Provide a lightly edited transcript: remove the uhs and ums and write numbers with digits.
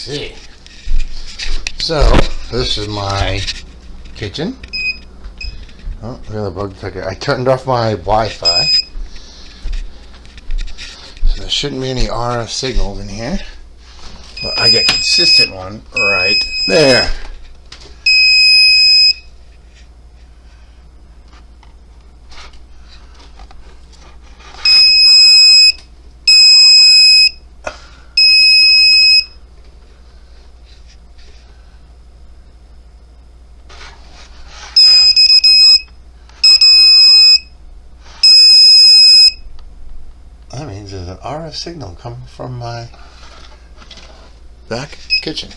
see. So, this is my kitchen. Oh, look at the bug detector. I turned off my Wi-Fi. So there shouldn't be any RF signals in here. But I get consistent one right there. That means there's an RF signal coming from my back kitchen.